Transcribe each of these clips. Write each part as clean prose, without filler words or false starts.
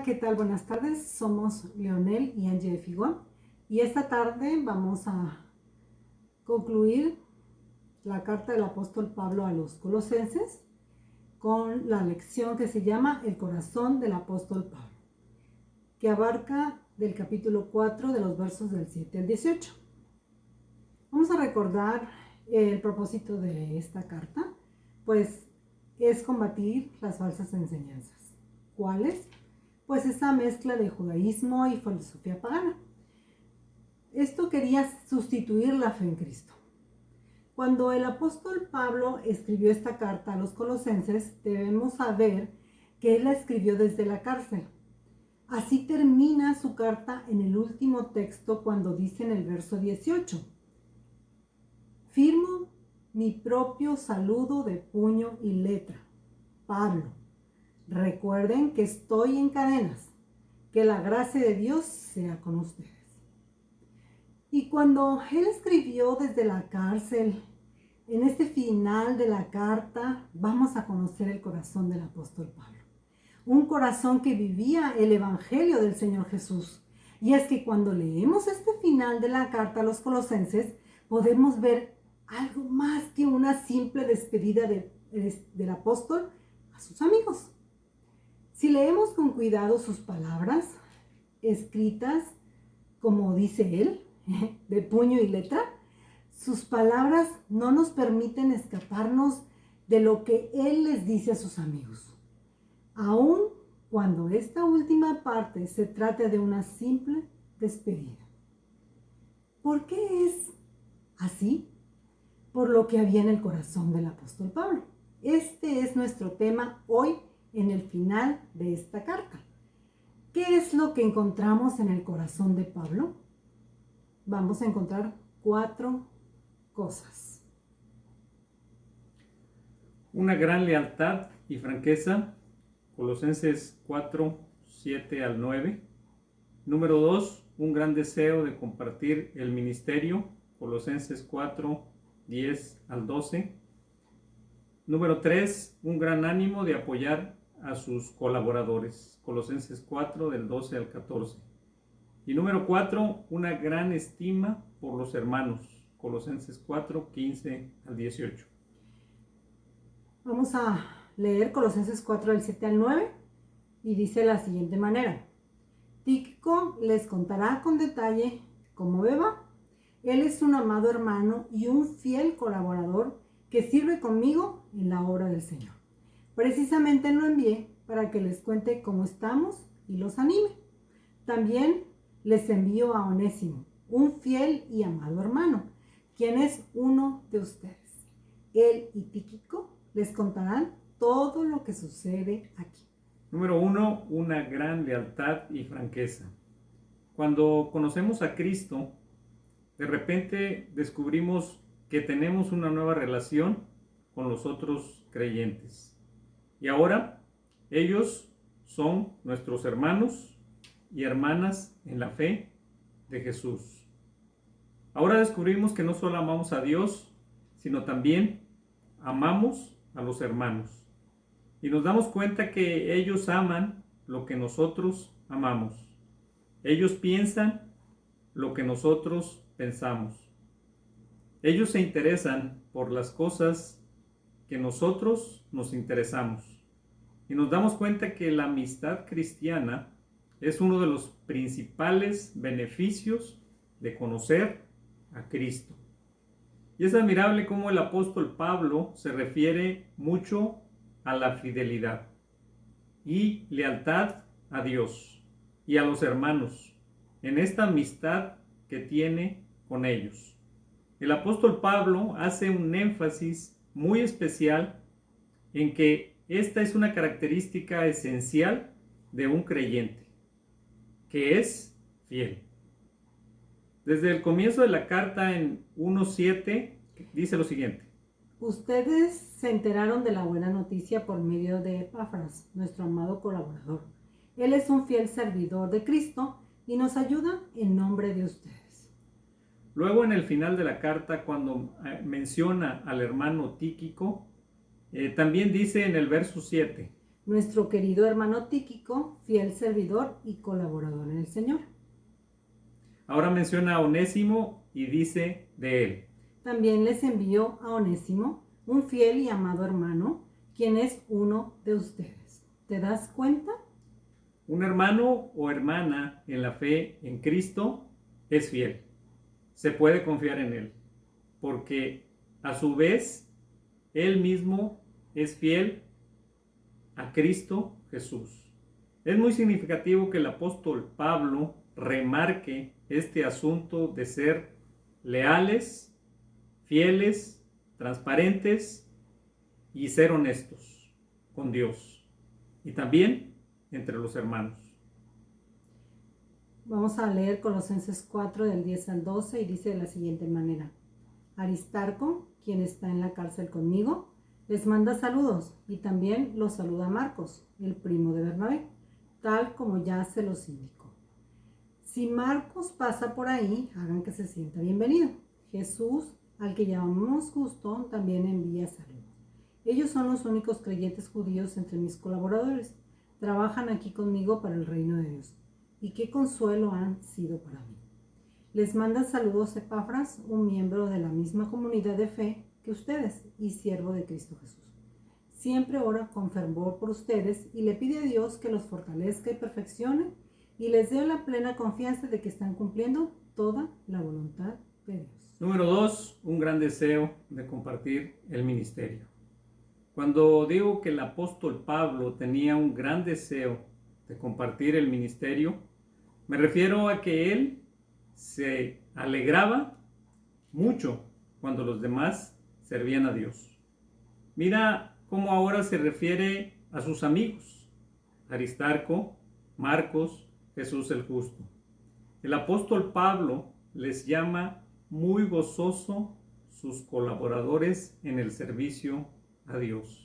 ¿qué tal? Buenas tardes. Somos Leonel y Angie de Figón y esta tarde vamos a concluir la carta del apóstol Pablo a los Colosenses con la lección que se llama El corazón del apóstol Pablo, que abarca del capítulo 4 de los versos del 7 al 18. Vamos a recordar el propósito de esta carta, pues es combatir las falsas enseñanzas. ¿Cuáles? Pues esa mezcla de judaísmo y filosofía pagana. Esto quería sustituir la fe en Cristo. Cuando el apóstol Pablo escribió esta carta a los colosenses, debemos saber que él la escribió desde la cárcel. Así termina su carta en el último texto cuando dice en el verso 18: firmo mi propio saludo de puño y letra, Pablo. Recuerden que estoy en cadenas. Que la gracia de Dios sea con ustedes. Y cuando él escribió desde la cárcel, en este final de la carta, vamos a conocer el corazón del apóstol Pablo. Un corazón que vivía el evangelio del Señor Jesús. Y es que cuando leemos este final de la carta a los colosenses, podemos ver algo más que una simple despedida del apóstol a sus amigos. Si leemos con cuidado sus palabras, escritas, como dice él, de puño y letra, sus palabras no nos permiten escaparnos de lo que él les dice a sus amigos. Aun cuando esta última parte se trata de una simple despedida. ¿Por qué es así? Por lo que había en el corazón del apóstol Pablo. Este es nuestro tema hoy en el final de esta carta. ¿Qué es lo que encontramos en el corazón de Pablo? Vamos a encontrar 4 cosas. Una gran lealtad y franqueza, Colosenses 4, 7 al 9. Número 2, un gran deseo de compartir el ministerio, Colosenses 4, 10 al 12. Número 3, un gran ánimo de apoyar a sus colaboradores, Colosenses 4 del 12 al 14. Y número 4, una gran estima por los hermanos, Colosenses 4, 15 al 18. Vamos a leer Colosenses 4 del 7 al 9 y dice de la siguiente manera: Tíquico les contará con detalle cómo me va. Él es un amado hermano y un fiel colaborador que sirve conmigo en la obra del Señor. Precisamente lo envié para que les cuente cómo estamos y los anime. También les envío a Onésimo, un fiel y amado hermano, quien es uno de ustedes. Él y Tíquico les contarán todo lo que sucede aquí. Número 1, una gran lealtad y franqueza. Cuando conocemos a Cristo, de repente descubrimos que tenemos una nueva relación con los otros creyentes. Y ahora ellos son nuestros hermanos y hermanas en la fe de Jesús. Ahora descubrimos que no solo amamos a Dios, sino también amamos a los hermanos. Y nos damos cuenta que ellos aman lo que nosotros amamos. Ellos piensan lo que nosotros pensamos. Ellos se interesan por las cosas que nosotros nos interesamos. Y nos damos cuenta que la amistad cristiana es uno de los principales beneficios de conocer a Cristo. Y es admirable cómo el apóstol Pablo se refiere mucho a la fidelidad y lealtad a Dios y a los hermanos en esta amistad que tiene con ellos. El apóstol Pablo hace un énfasis muy especial en que esta es una característica esencial de un creyente, que es fiel. Desde el comienzo de la carta en 1:7 dice lo siguiente: Ustedes se enteraron de la buena noticia por medio de Epafras, nuestro amado colaborador. Él es un fiel servidor de Cristo y nos ayuda en nombre de ustedes. Luego en el final de la carta, cuando menciona al hermano Tíquico, también dice en el verso 7: nuestro querido hermano Tíquico, fiel servidor y colaborador en el Señor. Ahora menciona a Onésimo y dice de él. También les envío a Onésimo, un fiel y amado hermano, quien es uno de ustedes. ¿Te das cuenta? Un hermano o hermana en la fe en Cristo es fiel. Se puede confiar en él, porque a su vez él mismo es fiel a Cristo Jesús. Es muy significativo que el apóstol Pablo remarque este asunto de ser leales, fieles, transparentes y ser honestos con Dios y también entre los hermanos. Vamos a leer Colosenses 4 del 10 al 12 y dice de la siguiente manera. Aristarco, quien está en la cárcel conmigo, les manda saludos y también los saluda Marcos, el primo de Bernabé, tal como ya se los indicó. Si Marcos pasa por ahí, hagan que se sienta bienvenido. Jesús, al que llamamos Justo, también envía saludos. Ellos son los únicos creyentes judíos entre mis colaboradores. Trabajan aquí conmigo para el reino de Dios. Y qué consuelo han sido para mí. Les manda saludos Epafras, un miembro de la misma comunidad de fe que ustedes y siervo de Cristo Jesús. Siempre ora con fervor por ustedes y le pide a Dios que los fortalezca y perfeccione y les dé la plena confianza de que están cumpliendo toda la voluntad de Dios. Número 2, un gran deseo de compartir el ministerio. Cuando digo que el apóstol Pablo tenía un gran deseo de compartir el ministerio, me refiero a que él se alegraba mucho cuando los demás servían a Dios. Mira cómo ahora se refiere a sus amigos, Aristarco, Marcos, Jesús el Justo. El apóstol Pablo les llama muy gozoso sus colaboradores en el servicio a Dios.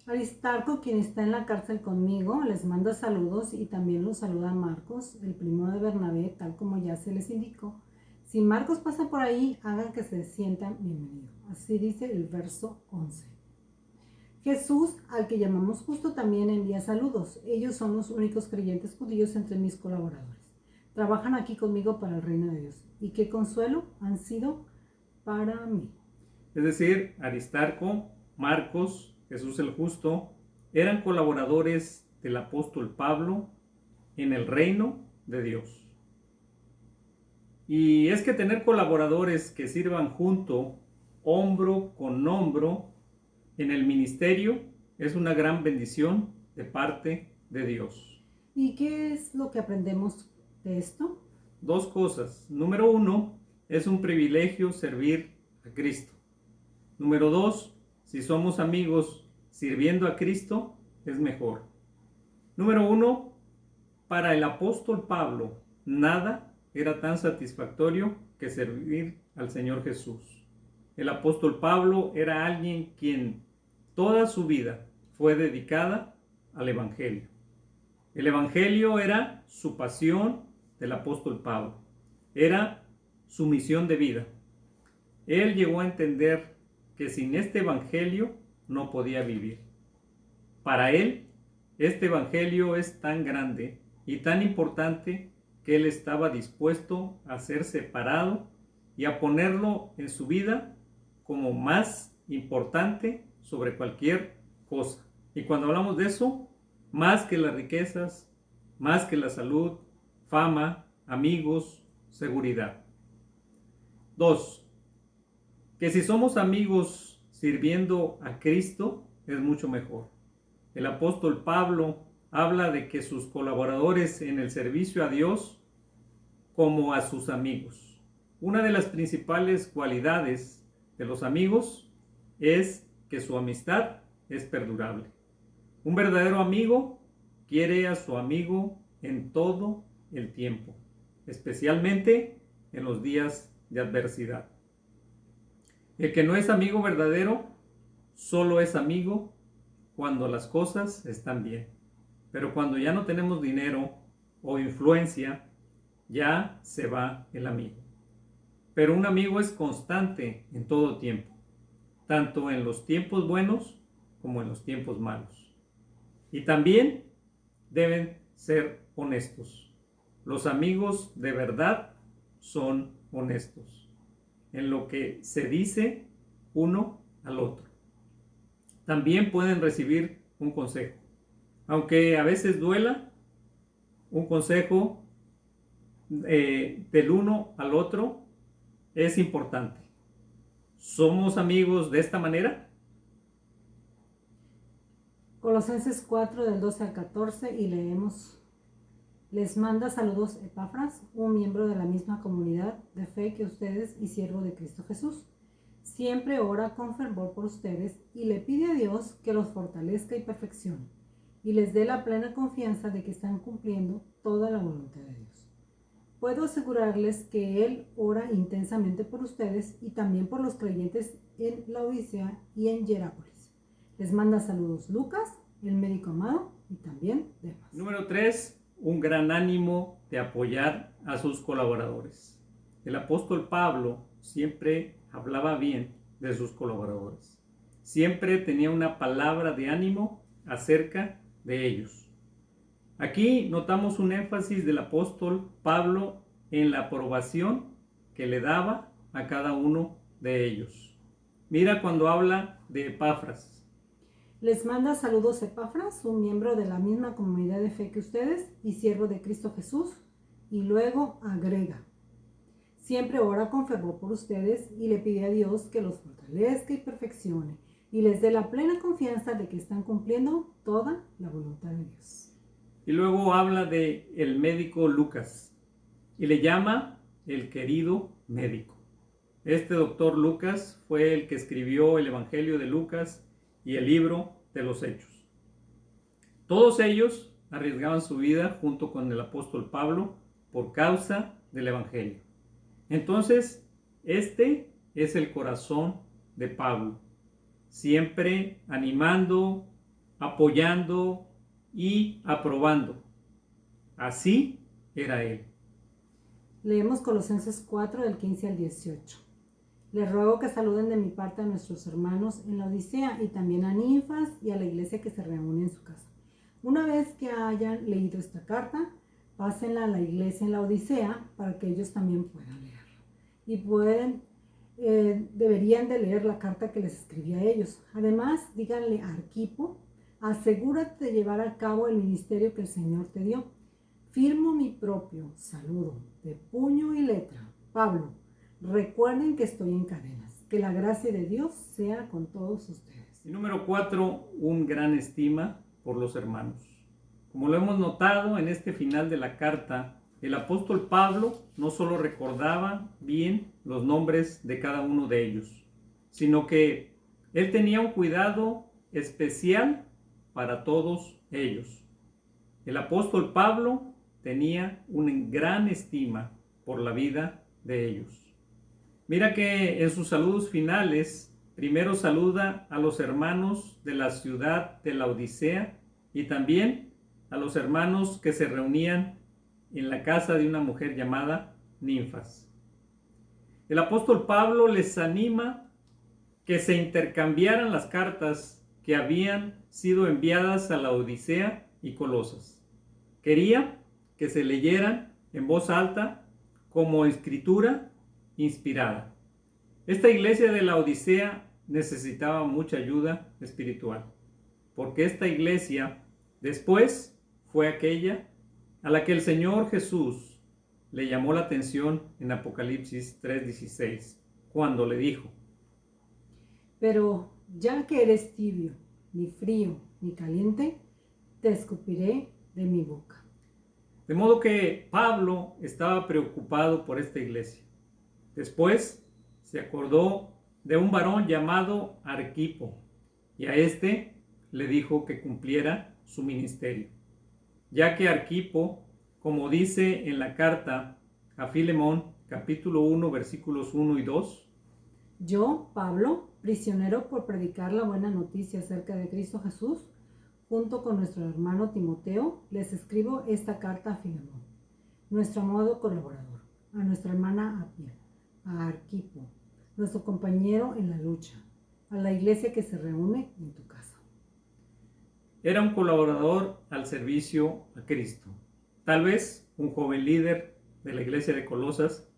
Aristarco, quien está en la cárcel conmigo, les manda saludos y también los saluda Marcos, el primo de Bernabé, tal como ya se les indicó. Si Marcos pasa por ahí, hagan que se sientan bienvenidos. Así dice el verso 11. Jesús, al que llamamos Justo, también envía saludos. Ellos son los únicos creyentes judíos entre mis colaboradores. Trabajan aquí conmigo para el reino de Dios. Y qué consuelo han sido para mí. Es decir, Aristarco, Marcos, Jesús el Justo, eran colaboradores del apóstol Pablo en el reino de Dios. Y es que tener colaboradores que sirvan junto, hombro con hombro, en el ministerio es una gran bendición de parte de Dios. ¿Y qué es lo que aprendemos de esto? 2 cosas. Número 1, es un privilegio servir a Cristo. Número 2, si somos amigos sirviendo a Cristo, es mejor. Número 1, para el apóstol Pablo, nada era tan satisfactorio que servir al Señor Jesús. El apóstol Pablo era alguien quien toda su vida fue dedicada al Evangelio. El Evangelio era su pasión del apóstol Pablo. Era su misión de vida. Él llegó a entender que sin este Evangelio no podía vivir. Para él, este Evangelio es tan grande y tan importante que él estaba dispuesto a ser separado y a ponerlo en su vida como más importante sobre cualquier cosa. Y cuando hablamos de eso, más que las riquezas, más que la salud, fama, amigos, seguridad. 2. Que si somos amigos sirviendo a Cristo, es mucho mejor. El apóstol Pablo habla de que sus colaboradores en el servicio a Dios como a sus amigos. Una de las principales cualidades de los amigos es que su amistad es perdurable. Un verdadero amigo quiere a su amigo en todo el tiempo, especialmente en los días de adversidad. El que no es amigo verdadero solo es amigo cuando las cosas están bien. Pero cuando ya no tenemos dinero o influencia, ya se va el amigo. Pero un amigo es constante en todo tiempo, tanto en los tiempos buenos como en los tiempos malos. Y también deben ser honestos. Los amigos de verdad son honestos en lo que se dice uno al otro. También pueden recibir un consejo. Aunque a veces duela, un consejo del uno al otro es importante. ¿Somos amigos de esta manera? Colosenses 4 del 12 al 14 y leemos: les manda saludos Epafras, un miembro de la misma comunidad de fe que ustedes y siervo de Cristo Jesús. Siempre ora con fervor por ustedes y le pide a Dios que los fortalezca y perfeccione, y les dé la plena confianza de que están cumpliendo toda la voluntad de Dios. Puedo asegurarles que Él ora intensamente por ustedes y también por los creyentes en Laodicea y en Hierápolis. Les manda saludos Lucas, el médico amado, y también Demas. Número 3. Un gran ánimo de apoyar a sus colaboradores. El apóstol Pablo siempre hablaba bien de sus colaboradores. Siempre tenía una palabra de ánimo acerca de ellos. Aquí notamos un énfasis del apóstol Pablo en la aprobación que le daba a cada uno de ellos. Mira cuando habla de Epafras. Les manda saludos Epafras, un miembro de la misma comunidad de fe que ustedes y siervo de Cristo Jesús, y luego agrega: siempre ora con fervor por ustedes y le pide a Dios que los fortalezca y perfeccione, y les dé la plena confianza de que están cumpliendo toda la voluntad de Dios. Y luego habla de el médico Lucas y le llama el querido médico. Este doctor Lucas fue el que escribió el Evangelio de Lucas y el libro de los Hechos. Todos ellos arriesgaban su vida junto con el apóstol Pablo por causa del Evangelio. Entonces, este es el corazón de Pablo, siempre animando, apoyando y aprobando. Así era él. Leemos Colosenses 4 del 15 al 18. Les ruego que saluden de mi parte a nuestros hermanos en la Odisea y también a Ninfas y a la iglesia que se reúne en su casa. Una vez que hayan leído esta carta, pásenla a la iglesia en la Odisea para que ellos también puedan leerla. Y deberían de leer la carta que les escribí a ellos. Además, díganle a Arquipo: asegúrate de llevar a cabo el ministerio que el Señor te dio. Firmo mi propio saludo de puño y letra. Pablo. Recuerden que estoy en cadenas. Que la gracia de Dios sea con todos ustedes. Y número 4, un gran estima por los hermanos. Como lo hemos notado en este final de la carta, el apóstol Pablo no solo recordaba bien los nombres de cada uno de ellos, sino que él tenía un cuidado especial para todos ellos. El apóstol Pablo tenía una gran estima por la vida de ellos. Mira que en sus saludos finales, primero saluda a los hermanos de la ciudad de la Odisea y también a los hermanos que se reunían en la casa de una mujer llamada Ninfas. El apóstol Pablo les anima que se intercambiaran las cartas que habían sido enviadas a la Odisea y Colosas. Quería que se leyeran en voz alta como escritura inspirada. Esta iglesia de la Odisea necesitaba mucha ayuda espiritual, porque esta iglesia después fue aquella a la que el Señor Jesús le llamó la atención en Apocalipsis 3:16, cuando le dijo: pero ya que eres tibio, ni frío ni caliente, te escupiré de mi boca. De modo que Pablo estaba preocupado por esta iglesia. Después se acordó de un varón llamado Arquipo y a este le dijo que cumpliera su ministerio, ya que Arquipo, como dice en la carta a Filemón, capítulo 1, versículos 1 y 2, yo, Pablo, prisionero por predicar la buena noticia acerca de Cristo Jesús, junto con nuestro hermano Timoteo, les escribo esta carta a Filemón, nuestro amado colaborador, a nuestra hermana Apia, a Arquipo, nuestro compañero en la lucha, a la iglesia que se reúne en tu casa. era un colaborador al servicio a Cristo. Tal vez un joven líder de la iglesia de Colosas.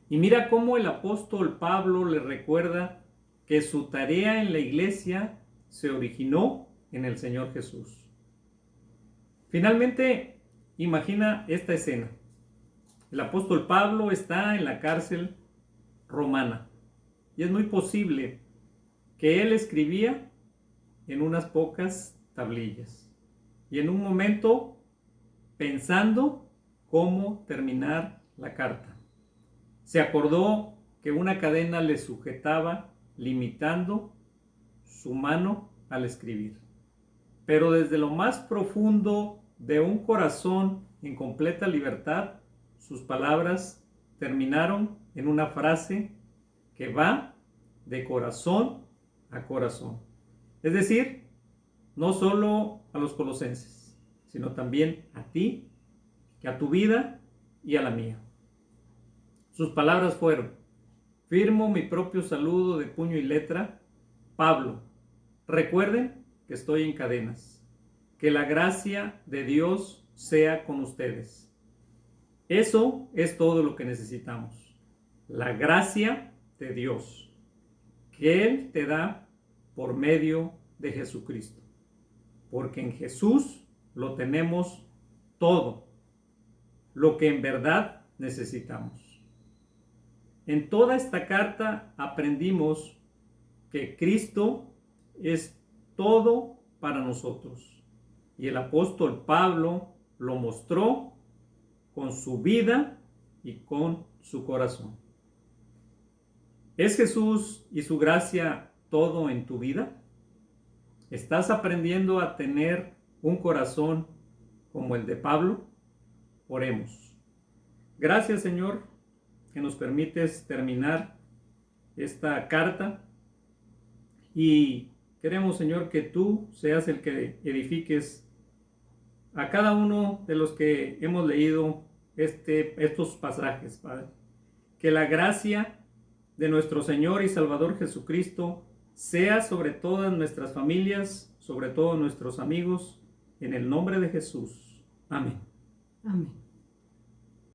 Y mira cómo el apóstol Pablo le recuerda que su tarea en la iglesia se originó en el Señor Jesús. Finalmente, imagina esta escena. El apóstol Pablo está en la cárcel romana y es muy posible que él escribía en unas pocas tablillas y en un momento pensando cómo terminar la carta. Se acordó que una cadena le sujetaba, limitando su mano al escribir. Pero desde lo más profundo de un corazón en completa libertad, sus palabras terminaron en una frase que va de corazón a corazón. Es decir, no solo a los colosenses, sino también a ti, a tu vida y a la mía. Sus palabras fueron: firmo mi propio saludo de puño y letra, Pablo. Recuerden que estoy en cadenas. Que la gracia de Dios sea con ustedes. Eso es todo lo que necesitamos. La gracia de Dios, que Él te da por medio de Jesucristo. Porque en Jesús lo tenemos todo, lo que en verdad necesitamos. En toda esta carta aprendimos que Cristo es todo para nosotros. Y el apóstol Pablo lo mostró con su vida y con su corazón. ¿Es Jesús y su gracia todo en tu vida? ¿Estás aprendiendo a tener un corazón como el de Pablo? Oremos. Gracias, Señor, que nos permites terminar esta carta y queremos, Señor, que tú seas el que edifiques a cada uno de los que hemos leído estos pasajes, Padre. Que la gracia de nuestro Señor y Salvador Jesucristo sea sobre todas nuestras familias, sobre todos nuestros amigos, en el nombre de Jesús. Amén. Amén.